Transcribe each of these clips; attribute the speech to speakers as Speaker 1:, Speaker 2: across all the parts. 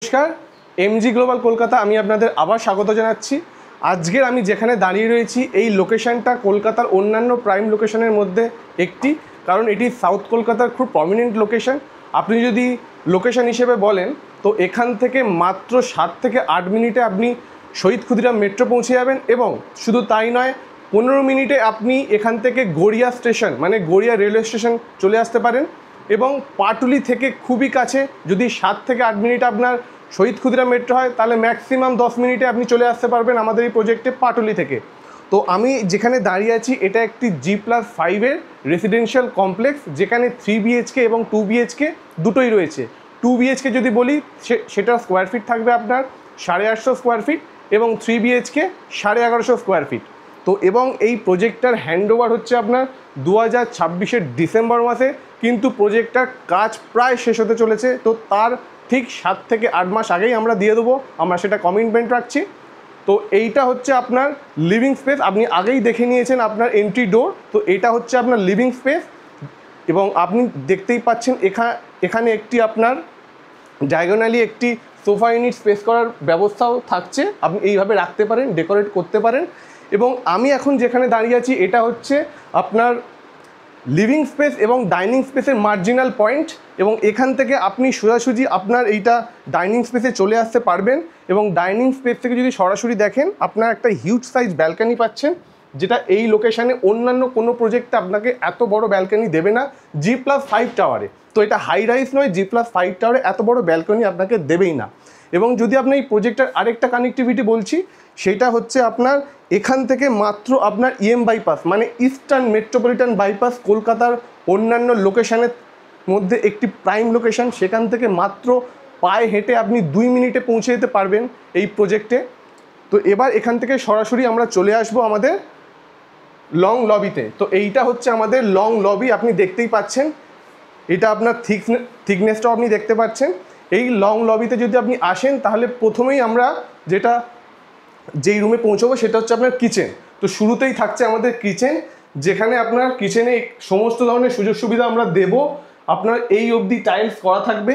Speaker 1: নমস্কার, MG global Kolkata আমি আপনাদের আবার স্বাগত জানাচ্ছি। আজকের আমি যেখানে দাঁড়িয়ে রয়েছি এই লোকেশনটা কলকাতার অন্যান্য প্রাইম লোকেশনের মধ্যে একটি, কারণ এটি সাউথ কলকাতার খুব প্রমিনেন্ট লোকেশন। আপনি যদি লোকেশন হিসেবে বলেন তো এখান থেকে মাত্র 7 থেকে 8 মিনিটে আপনি শহীদ ক্ষুদিরাম মেট্রো পৌঁছে যাবেন, এবং শুধু তাই নয়, 15 মিনিটে আপনি এখান থেকে গড়িয়া স্টেশন মানে গড়িয়া রেলওয়ে স্টেশন চলে আসতে পারেন। এবং পাটুলি থেকে খুবই কাছে, যদি 7 থেকে 8 মিনিট আপনার শহীদ ক্ষুদিরাম মেট্রো হয় তাহলে ম্যাক্সিমাম 10 মিনিটে আপনি চলে আসতে পারবেন আমাদের এই প্রজেক্টে পাটুলি থেকে। তো আমি যেখানে দাঁড়িয়ে আছি এটা একটি G+5-এর রেসিডেন্সিয়াল কমপ্লেক্স, যেখানে 3 BHK এবং 2 BHK দুটোই রয়েছে। 2 BHK যদি বলি সেটার স্কোয়ার ফিট থাকবে আপনার 850 স্কোয়ার ফিট, এবং 3 BHK 1150 স্কোয়ার ফিট। তো এবং এই প্রজেক্টটার হ্যান্ডওভার হচ্ছে আপনার 2026-এর ডিসেম্বর মাসে, কিন্তু প্রজেক্টটার কাজ প্রায় শেষ হতে চলেছে। তো তার ঠিক 7 থেকে 8 মাস আগেই আমরা দিয়ে দেবো, আমরা সেটা কমিটমেন্ট রাখছি। তো এইটা হচ্ছে আপনার লিভিং স্পেস, আপনি আগেই দেখে নিয়েছেন আপনার এন্ট্রি ডোর। তো এটা হচ্ছে আপনার লিভিং স্পেস, এবং আপনি দেখতেই পাচ্ছেন এখানে একটি আপনার ডায়াগোনালি একটি সোফা ইউনিট স্পেস করার ব্যবস্থাও থাকছে, আপনি এইভাবে রাখতে পারেন, ডেকোরেট করতে পারেন। এবং আমি এখন যেখানে দাঁড়িয়ে আছি এটা হচ্ছে আপনার লিভিং স্পেস এবং ডাইনিং স্পেসের মার্জিনাল পয়েন্ট, এবং এখান থেকে আপনি সোজাসুজি আপনার এইটা ডাইনিং স্পেসে চলে আসতে পারবেন। এবং ডাইনিং স্পেস থেকে যদি সরাসরি দেখেন আপনার একটা হিউজ সাইজ ব্যালকানি পাচ্ছেন, যেটা এই লোকেশানে অন্যান্য কোনো প্রজেক্টে আপনাকে এত বড় ব্যালকানি দেবে না G+5 টাওয়ারে। তো এটা হাই রাইজ নয়, G+5 টাওয়ারে এত বড় ব্যালকানি আপনাকে দেবেই না। এবং যদি আপনি এই প্রজেক্টের আরেকটা কানেক্টিভিটি বলছি, সেটা হচ্ছে আপনার এখান থেকে মাত্র আপনার EM বাইপাস মানে ইস্টার্ন মেট্রোপলিটন বাইপাস কলকাতার অন্যান্য লোকেশানের মধ্যে একটি প্রাইম লোকেশান, সেখান থেকে মাত্র পায়ে হেঁটে আপনি 2 মিনিটে পৌঁছে যেতে পারবেন এই প্রজেক্টে। তো এবার এখান থেকে সরাসরি আমরা চলে আসবো আমাদের লং লবিতে। তো এইটা হচ্ছে আমাদের লং লবি, আপনি দেখতেই পাচ্ছেন, এটা আপনার থিকনেসটাও আপনি দেখতে পাচ্ছেন। এই লং লবিতে যদি আপনি আসেন তাহলে প্রথমেই আমরা যেই রুমে পৌঁছবো সেটা হচ্ছে আপনার কিচেন। তো শুরুতেই থাকছে আমাদের কিচেন, যেখানে আপনার কিচেনে সমস্ত ধরনের সুযোগ সুবিধা আমরা দেব। আপনার এই অবধি টাইলস করা থাকবে,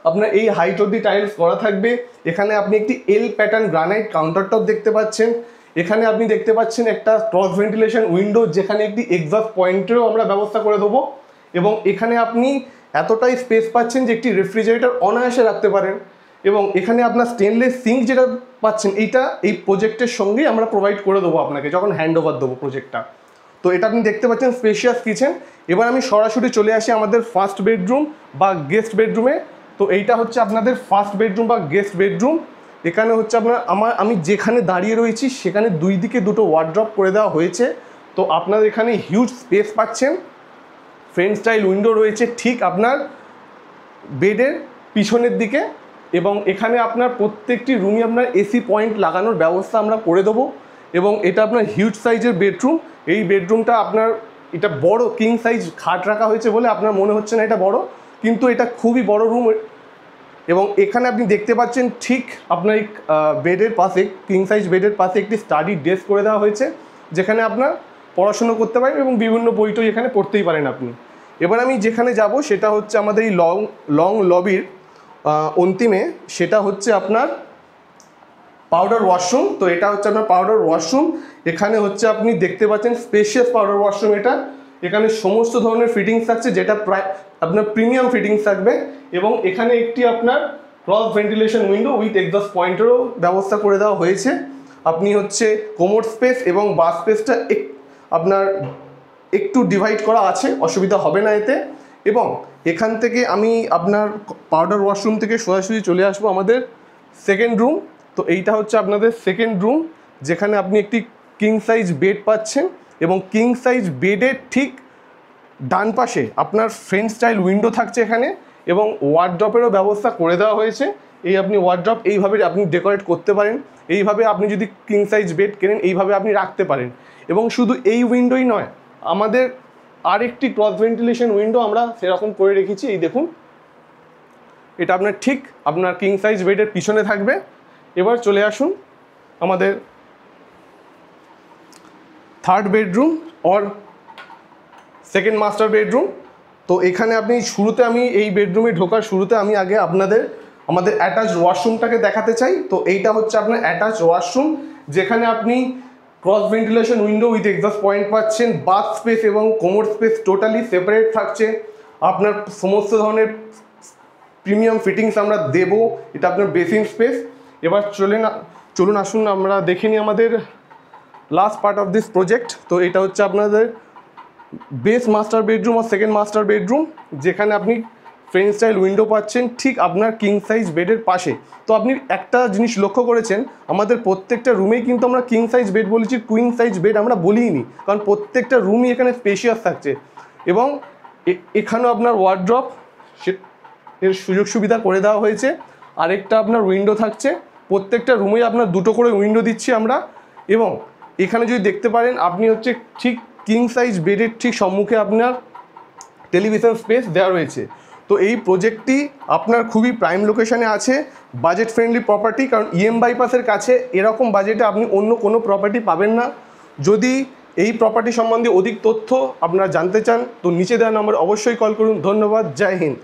Speaker 1: আপনার এই হাইট অবধি টাইলস করা থাকবে। এখানে আপনি একটি এল প্যাটার্ন গ্রানাইট কাউন্টারটপ দেখতে পাচ্ছেন। এখানে আপনি দেখতে পাচ্ছেন একটা ক্রস ভেন্টিলেশন উইন্ডো, যেখানে একটি এক্সস্ট পয়েন্টেরও আমরা ব্যবস্থা করে দেবো। এবং এখানে আপনি এতটাই স্পেস পাচ্ছেন যে একটি রেফ্রিজারেটর অনায়াসে রাখতে পারেন। এবং এখানে আপনার স্টেনলেস সিঙ্ক যেটা পাচ্ছেন এইটা এই প্রজেক্টের সঙ্গেই আমরা প্রোভাইড করে দেবো আপনাকে যখন হ্যান্ড ওভার দেবো প্রজেক্টটা। তো এটা আপনি দেখতে পাচ্ছেন স্পেশিয়াস কিচেন। এবার আমি সরাসরি চলে আসি আমাদের ফার্স্ট বেডরুম বা গেস্ট বেডরুমে। তো এইটা হচ্ছে আপনাদের ফার্স্ট বেডরুম বা গেস্ট বেডরুম। এখানে হচ্ছে আপনার আমি যেখানে দাঁড়িয়ে রয়েছি সেখানে দুই দিকে দুটো ওয়ার্ড্রপ করে দেওয়া হয়েছে। তো আপনার এখানে হিউজ স্পেস পাচ্ছেন, ফ্রেঞ্চ স্টাইল উইন্ডো রয়েছে ঠিক আপনার বেডের পিছনের দিকে। এবং এখানে আপনার প্রত্যেকটি রুমই আপনার এসি পয়েন্ট লাগানোর ব্যবস্থা আমরা করে দেবো। এবং এটা আপনার হিউজ সাইজের বেডরুম। এই বেডরুমটা আপনার এটা বড় কিং সাইজ খাট রাখা হয়েছে বলে আপনার মনে হচ্ছে না এটা বড়, কিন্তু এটা খুবই বড় রুম। এবং এখানে আপনি দেখতে পাচ্ছেন ঠিক আপনার এই বেডের পাশে, কিং সাইজ বেডের পাশে একটি স্টাডি ডেস্ক করে দেওয়া হয়েছে, যেখানে আপনার পড়াশুনো করতে পারেন এবং বিভিন্ন বইটই এখানে পড়তেই পারেন আপনি। এবার আমি যেখানে যাব সেটা হচ্ছে আমাদের এই লং লবির অন্তিমে, সেটা হচ্ছে আপনার পাউডার ওয়াশরুম। তো এটা হচ্ছে আপনার পাউডার ওয়াশরুম। এখানে হচ্ছে আপনি দেখতে পাচ্ছেন স্পেশিয়াস পাউডার ওয়াশরুম এটা। এখানে সমস্ত ধরনের ফিটিংস থাকছে, যেটা প্রায় আপনার প্রিমিয়াম ফিটিংস থাকবে। এবং এখানে একটি আপনার cross ventilation window with exhaust পয়েন্টেরও ব্যবস্থা করে দেওয়া হয়েছে। আপনি হচ্ছে কোমোড স্পেস এবং বাথ স্পেসটা আপনার একটু ডিভাইড করা আছে, অসুবিধা হবে না এতে। এবং এখান থেকে আমি আপনার পাউডার ওয়াশরুম থেকে সোজাসুজি চলে আসবো আমাদের সেকেন্ড রুম। তো এইটা হচ্ছে আপনাদের সেকেন্ড রুম, যেখানে আপনি একটি কিং সাইজ বেড পাচ্ছেন। এবং কিং সাইজ বেডের ঠিক ডান পাশে আপনার ফ্রেঞ্চ স্টাইল উইন্ডো থাকছে এখানে, এবং ওয়ার্ড্রপেরও ব্যবস্থা করে দেওয়া হয়েছে। এই আপনি ওয়ার্ড্রপ এইভাবে আপনি ডেকোরেট করতে পারেন, এইভাবে আপনি যদি কিং সাইজ বেড কেনেন এইভাবে আপনি রাখতে পারেন। এবং শুধু এই উইন্ডোই নয়, আমাদের আরেকটি ক্রস ভেন্টিলেশন উইন্ডো আমরা সেরকম করে রেখেছি, এই দেখুন। এটা আপনার ঠিক আপনার কিং সাইজ বেডের পিছনে থাকবে। এবার চলে আসুন আমাদের third bedroom or second master bedroom. তো এখানে আপনি শুরুতে আমি এই বেডরুমে ঢোকার শুরুতে আমি আগে আপনাদের আমাদের অ্যাটাচ ওয়াশরুমটাকে দেখাতে চাই। তো এইটা হচ্ছে আপনার অ্যাটাচ ওয়াশরুম, যেখানে আপনি cross ventilation window with exhaust point পাচ্ছেন। বাথ স্পেস এবং কোমোড স্পেস টোটালি সেপারেট থাকছে। আপনার সমস্ত ধরনের প্রিমিয়াম ফিটিংস আমরা দেবো। এটা আপনার বেসিন স্পেস। এবার চলুন আসুন আমরা দেখে নিই আমাদের last part of this project. তো এটা হচ্ছে আপনাদের বেস মাস্টার বেডরুম আর সেকেন্ড মাস্টার বেডরুম, যেখানে আপনি ফ্রেঞ্চ স্টাইল উইন্ডো পাচ্ছেন ঠিক আপনার কিং সাইজ বেডের পাশে। তো আপনি একটা জিনিস লক্ষ্য করেছেন, আমাদের প্রত্যেকটা রুমেই কিন্তু আমরা কিং সাইজ বেড বলেছি, কুইন সাইজ বেড আমরা বলিনি, কারণ প্রত্যেকটা রুমই এখানে স্পেশিয়াস থাকছে। এবং এখানেও আপনার ওয়ার্ড্রপ এর সুযোগ সুবিধা করে দেওয়া হয়েছে। আরেকটা আপনার উইন্ডো থাকছে, প্রত্যেকটা রুমেই আপনার দুটো করে উইন্ডো দিচ্ছি আমরা। এবং এখানে যদি দেখতে পারেন, আপনি হচ্ছে ঠিক কিং সাইজ বেডের ঠিক সম্মুখে আপনার টেলিভিশন স্পেস দেওয়া রয়েছে। তো এই প্রজেক্টটি আপনার খুবই প্রাইম লোকেশানে আছে, বাজেট ফ্রেন্ডলি প্রপার্টি, কারণ ইএম বাইপাসের কাছে এরকম বাজেটে আপনি অন্য কোনো প্রপার্টি পাবেন না। যদি এই প্রপার্টি সম্বন্ধে অধিক তথ্য আপনারা জানতে চান, তো নিচে দেওয়া নম্বরে অবশ্যই কল করুন। ধন্যবাদ, জয় হিন্দ।